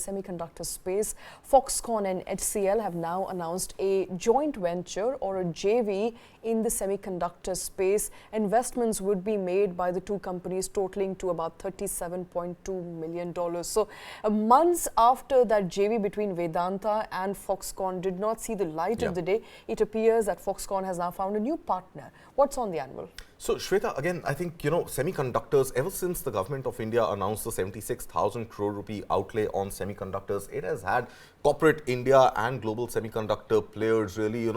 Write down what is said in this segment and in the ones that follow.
semiconductor space. Foxconn and HCL have now announced a joint venture or a JV in the semiconductor space. Investments would be made by the two companies totaling to about $37.2 million. So months after that JV between Vedanta and Foxconn did not see the light of the day, it appears that Foxconn has now found a new partner. What's on the anvil? So, Shweta, again, I think, semiconductors, ever since the government of India announced the 76,000 crore rupee outlay on semiconductors, it has had corporate India and global semiconductor players really,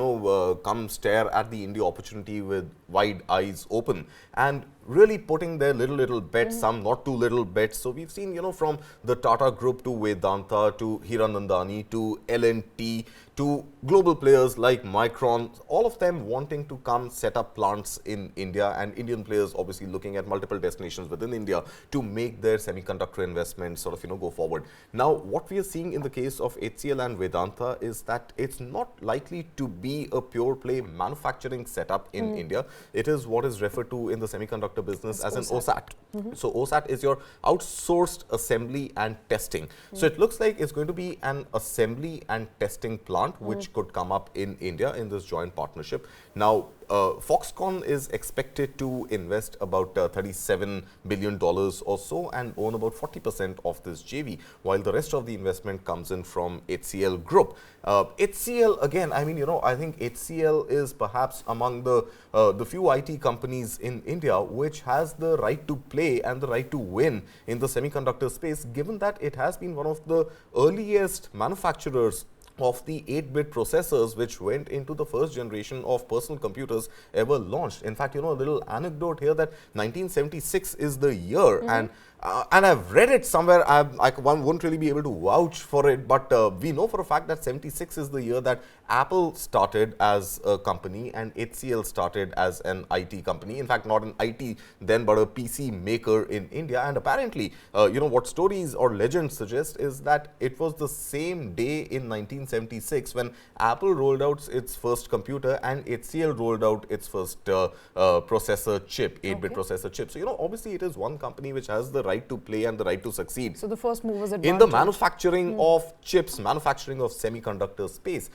come stare at the India opportunity with wide eyes open and really putting their little bets, some not too little bets. So, we've seen, from the Tata Group to Vedanta to Hiranandani to L&T to global players like Micron, all of them wanting to come set up plants in India, and Indian players obviously looking at multiple destinations within India to make their semiconductor investments sort of, go forward. Now, what we are seeing in the case of HCL and Vedanta is that it's not likely to be a pure play manufacturing setup in India. It is what is referred to in the semiconductor business as an OSAT. So, OSAT is your outsourced assembly and testing. So, it looks like it's going to be an assembly and testing plant which could come up in India in this joint partnership. Now, Foxconn is expected to invest about $37 billion or so and own about 40% of this JV, while the rest of the investment comes in from HCL Group. HCL, again, I mean, I think HCL is perhaps among the few IT companies in India which has the right to play and the right to win in the semiconductor space, given that it has been one of the earliest manufacturers of the 8-bit processors which went into the first generation of personal computers ever launched. In fact, a little anecdote here that 1976 is the year, and I've read it somewhere. One won't really be able to vouch for it, but we know for a fact that 76 is the year that Apple started as a company and HCL started as an IT company. In fact, not an IT then, but a PC maker in India. And apparently, what stories or legends suggest is that it was the same day in 1976 when Apple rolled out its first computer and HCL rolled out its first processor chip, 8-bit processor chip. So, obviously, it is one company which has the right to play and the right to succeed. So, the first movers advantage in the manufacturing of chips, manufacturing of semiconductor space.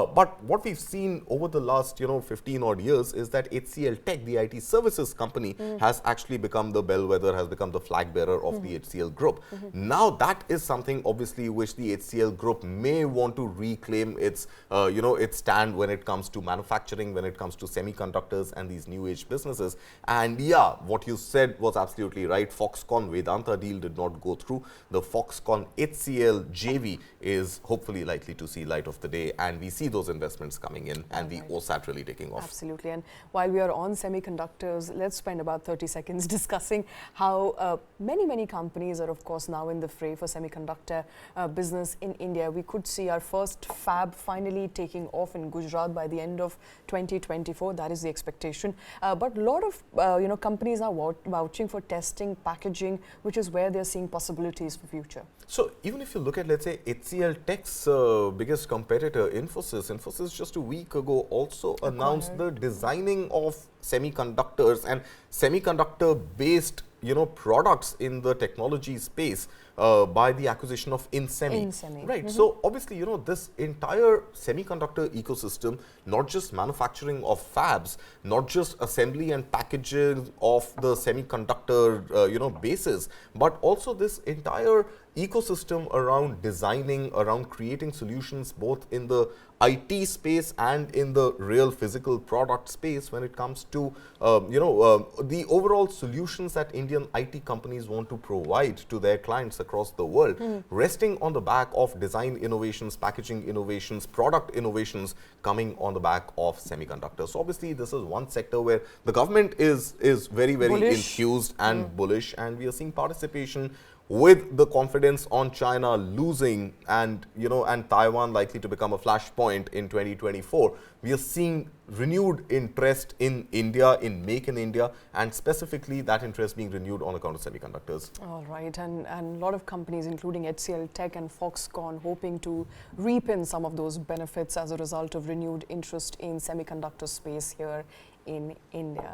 But what we've seen over the last, 15 odd years is that HCL Tech, the IT services company, has actually become the bellwether, has become the flag bearer of the HCL Group. Now, that is something obviously which the HCL Group may want to reclaim its, its stand when it comes to manufacturing, when it comes to semiconductors and these new age businesses. And yeah, what you said was absolutely right. Foxconn Vedanta deal did not go through. The Foxconn HCL JV is hopefully likely to see light of the day, and we see those investments coming in and the OSAT really taking off. Absolutely. And while we are on semiconductors, let's spend about 30 seconds discussing how many companies are of course now in the fray for semiconductor business in India. We could see our first fab finally taking off in Gujarat by the end of 2024. That is the expectation. But a lot of companies are vouching for testing, packaging, which is where they're seeing possibilities for future. So, even if you look at, let's say, HCL Tech's biggest competitor, Infosys just a week ago also announced the designing of semiconductors and semiconductor-based, products in the technology space by the acquisition of InSemi. Right. So, obviously, this entire semiconductor ecosystem, not just manufacturing of fabs, not just assembly and packaging of the semiconductor, bases, but also this entire ecosystem around designing, around creating solutions both in the IT space and in the real physical product space when it comes to, the overall solutions that Indian IT companies want to provide to their clients across the world, resting on the back of design innovations, packaging innovations, product innovations coming on the back of semiconductors. So, obviously, this is one sector where the government is very enthused and bullish, and we are seeing participation with the confidence on China losing and, and Taiwan likely to become a flashpoint in 2024, we are seeing renewed interest in India, in Make in India, and specifically that interest being renewed on account of semiconductors. All right, and a lot of companies, including HCL Tech and Foxconn, hoping to reap in some of those benefits as a result of renewed interest in semiconductor space here in India.